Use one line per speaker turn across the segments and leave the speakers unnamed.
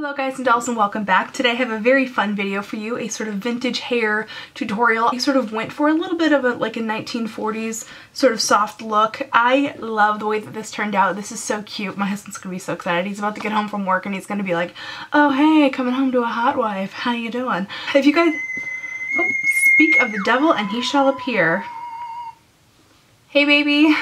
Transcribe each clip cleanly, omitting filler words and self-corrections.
Hello guys and dolls and welcome back. Today I have a very fun video for you, a sort of vintage hair tutorial. I sort of went for a little bit of a 1940s sort of soft look. I love the way that this turned out. This is so cute. My husband's gonna be so excited. He's about to get home from work and he's gonna be like, oh hey, coming home to a hot wife. How you doing? If you guys, oh, speak of the devil and he shall appear. Hey baby.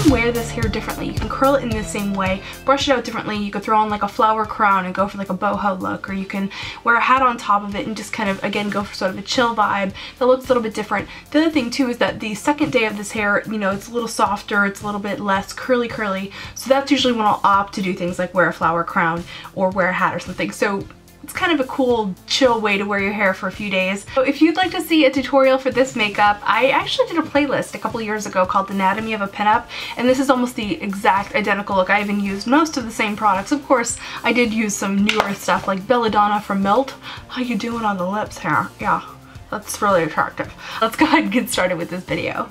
Wear this hair differently. You can curl it in the same way, brush it out differently. You could throw on like a flower crown and go for like a boho look, or you can wear a hat on top of it and just kind of again go for sort of a chill vibe that looks a little bit different. The other thing too is that the second day of this hair, you know, it's a little softer, it's a little bit less curly, so that's usually when I'll opt to do things like wear a flower crown or wear a hat or something. So it's kind of a cool, chill way to wear your hair for a few days. So if you'd like to see a tutorial for this makeup, I actually did a playlist a couple years ago called Anatomy of a Pinup, and this is almost the exact identical look. I even used most of the same products. Of course, I did use some newer stuff like Belladonna from Melt. How you doing on the lips here? Yeah, that's really attractive. Let's go ahead and get started with this video.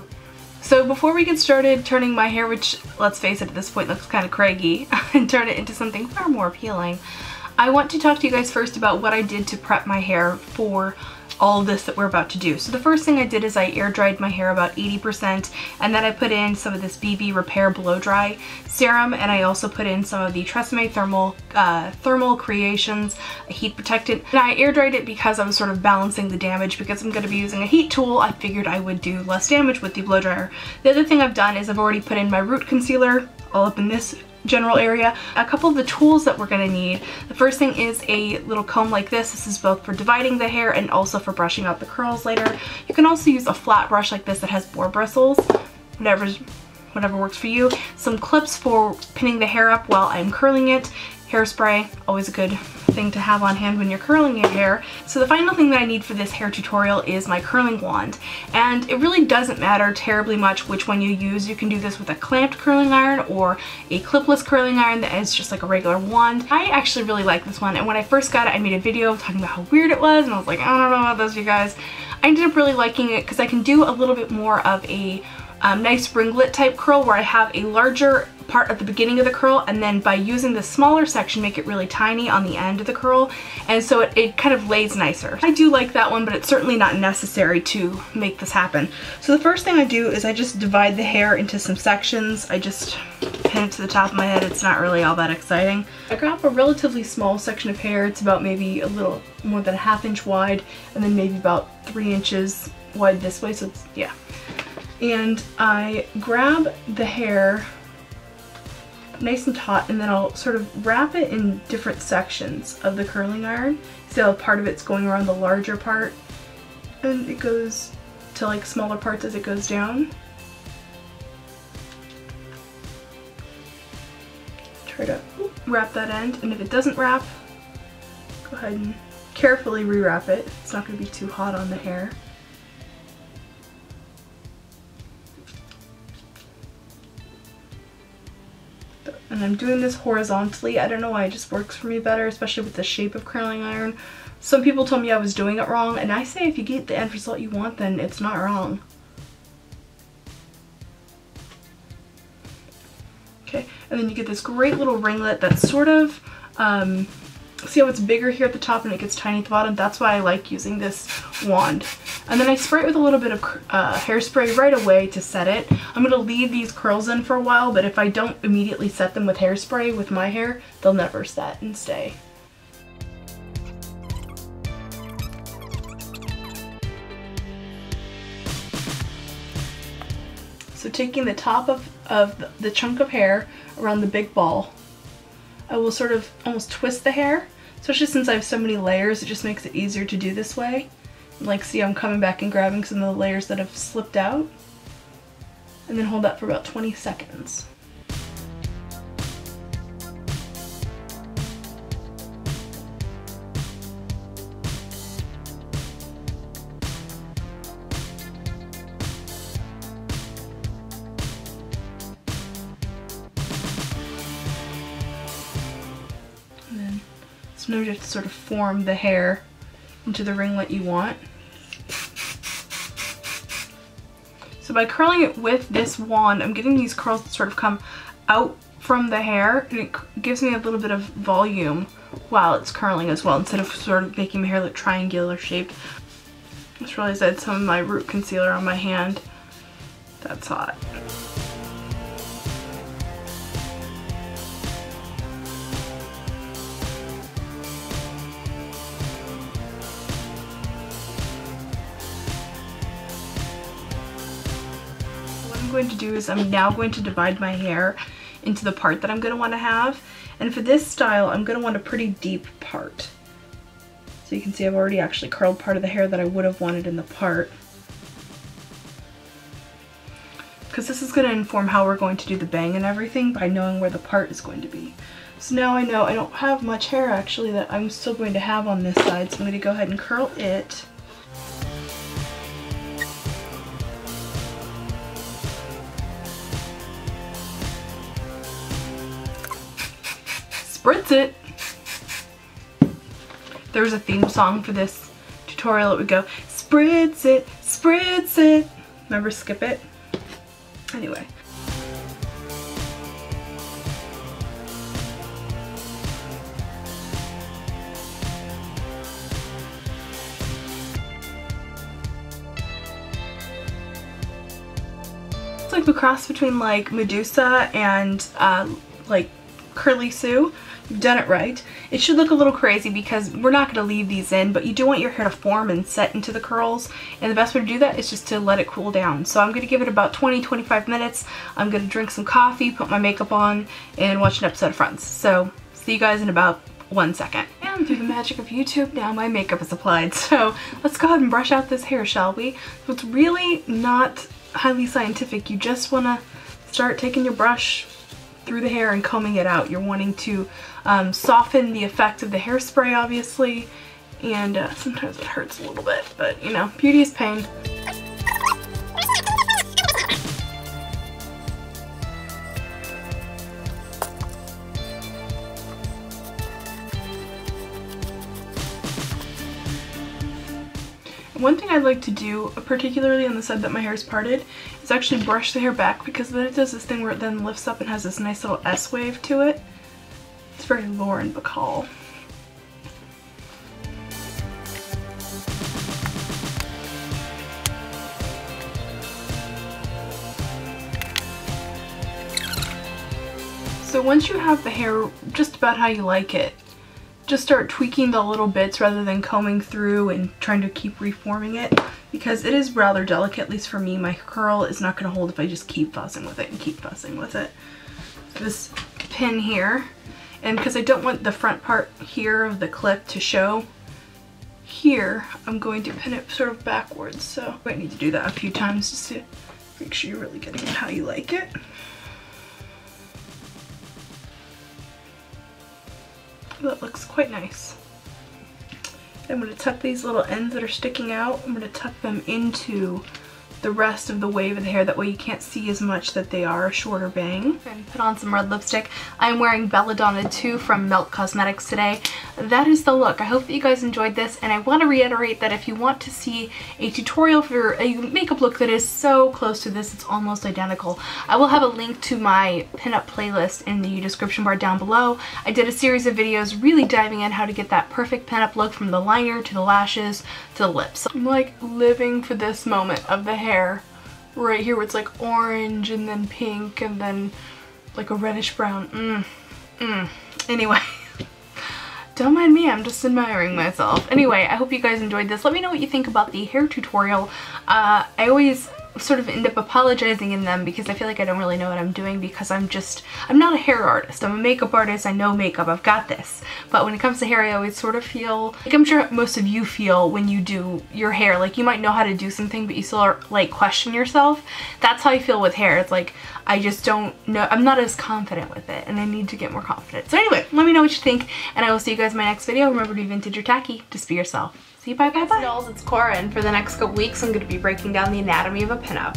So before we get started turning my hair, which let's face it at this point looks kind of craggy, and turn it into something far more appealing, I want to talk to you guys first about what I did to prep my hair for all of this that we're about to do. So the first thing I did is I air dried my hair about 80%, and then I put in some of this BB Repair Blow Dry Serum, and I also put in some of the Tresemme Thermal Creations Heat Protectant. And I air dried it because I was sort of balancing the damage. Because I'm going to be using a heat tool, I figured I would do less damage with the blow dryer. The other thing I've done is I've already put in my root concealer all up in this general area. A couple of the tools that we're going to need. The first thing is a little comb like this. This is both for dividing the hair and also for brushing out the curls later. You can also use a flat brush like this that has boar bristles, whatever works for you. Some clips for pinning the hair up while I'm curling it. Hairspray, always a good thing to have on hand when you're curling your hair. So the final thing that I need for this hair tutorial is my curling wand. And it really doesn't matter terribly much which one you use. You can do this with a clamped curling iron or a clipless curling iron that is just like a regular wand. I actually really like this one, and when I first got it I made a video talking about how weird it was, and I was like, I don't know about this, you guys. I ended up really liking it because I can do a little bit more of a nice ringlet type curl where I have a larger part at the beginning of the curl, and then by using the smaller section make it really tiny on the end of the curl, and so it kind of lays nicer. I do like that one, but it's certainly not necessary to make this happen. So the first thing I do is I just divide the hair into some sections. I just pin it to the top of my head. It's not really all that exciting. I grab a relatively small section of hair. It's about maybe a little more than a ½ inch wide, and then maybe about 3 inches wide this way, so it's, yeah. And I grab the hair nice and taut, and then I'll sort of wrap it in different sections of the curling iron. So part of it's going around the larger part, and it goes to like smaller parts as it goes down. Try to wrap that end, and if it doesn't wrap, go ahead and carefully rewrap it. It's not going to be too hot on the hair. And I'm doing this horizontally. I don't know why, it just works for me better, especially with the shape of curling iron. Some people told me I was doing it wrong, and I say if you get the end result you want, then it's not wrong. Okay, and then you get this great little ringlet that's sort of, see how it's bigger here at the top and it gets tiny at the bottom? That's why I like using this wand. And then I spray it with a little bit of hairspray right away to set it. I'm going to leave these curls in for a while, but if I don't immediately set them with hairspray with my hair, they'll never set and stay. So taking the top of the chunk of hair around the big ball, I will sort of almost twist the hair, especially since I have so many layers. It just makes it easier to do this way. Like, see, I'm coming back and grabbing some of the layers that have slipped out, and then hold that for about 20 seconds. So now you have to sort of form the hair into the ringlet you want. So by curling it with this wand, I'm getting these curls that sort of come out from the hair, and it gives me a little bit of volume while it's curling as well, instead of sort of making my hair look triangular shaped. I just realized I had some of my root concealer on my hand. That's hot. What I'm going to do is I'm now going to divide my hair into the part that I'm going to want to have. And for this style, I'm going to want a pretty deep part. So you can see I've already actually curled part of the hair that I would have wanted in the part. Because this is going to inform how we're going to do the bang and everything by knowing where the part is going to be. So now I know I don't have much hair actually that I'm still going to have on this side, so I'm going to go ahead and curl it. Spritz it. There was a theme song for this tutorial. It would go, spritz it, spritz it. Remember Skip It? Anyway. It's like the cross between like Medusa and like Curly Sue. You've done it right. It should look a little crazy because we're not going to leave these in, but you do want your hair to form and set into the curls, and the best way to do that is just to let it cool down. So I'm going to give it about 20-25 minutes. I'm going to drink some coffee, put my makeup on, and watch an episode of Friends. So see you guys in about 1 second. And through the magic of YouTube, now my makeup is applied. So let's go ahead and brush out this hair, shall we? So it's really not highly scientific. You just want to start taking your brush through the hair and combing it out. You're wanting to soften the effect of the hairspray, obviously, and sometimes it hurts a little bit, but you know, beauty is pain. One thing I'd like to do, particularly on the side that my hair is parted, is actually brush the hair back, because then it does this thing where it then lifts up and has this nice little S wave to it. It's very Lauren Bacall. So once you have the hair just about how you like it, just start tweaking the little bits rather than combing through and trying to keep reforming it, because it is rather delicate. At least for me, my curl is not going to hold if I just keep fussing with it and keep fussing with it. This pin here, and because I don't want the front part here of the clip to show here, I'm going to pin it sort of backwards. So I need to do that a few times just to make sure you're really getting it how you like it. That looks quite nice. I'm going to tuck these little ends that are sticking out, I'm going to tuck them into the rest of the wave of the hair, that way you can't see as much that they are a shorter bang. And put on some red lipstick. I'm wearing Belladonna 2 from Melt Cosmetics today. That is the look. I hope that you guys enjoyed this, and I want to reiterate that if you want to see a tutorial for a makeup look that is so close to this, it's almost identical, I will have a link to my pinup playlist in the description bar down below. I did a series of videos really diving in how to get that perfect pinup look, from the liner to the lashes to the lips. I'm like living for this moment of the hair right here where it's like orange and then pink and then like a reddish brown. Anyway, don't mind me, I'm just admiring myself. Anyway, I hope you guys enjoyed this. Let me know what you think about the hair tutorial. I always sort of end up apologizing in them because I feel like I don't really know what I'm doing, because I'm not a hair artist. I'm a makeup artist. I know makeup. I've got this. But when it comes to hair, I always sort of feel like I'm sure most of you feel when you do your hair. Like, you might know how to do something, but you still are, like, question yourself. That's how I feel with hair. It's like, I just don't know. I'm not as confident with it, and I need to get more confident. So anyway, let me know what you think, and I will see you guys in my next video. Remember to be vintage or tacky. Just be yourself. See you, bye bye bye. Dolls, it's Cora, and for the next couple weeks I'm going to be breaking down the anatomy of a pinup.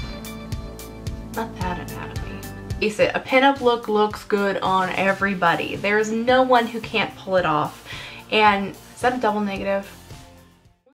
Not that anatomy. Face it, a pinup look looks good on everybody. There's no one who can't pull it off. And is that a double negative?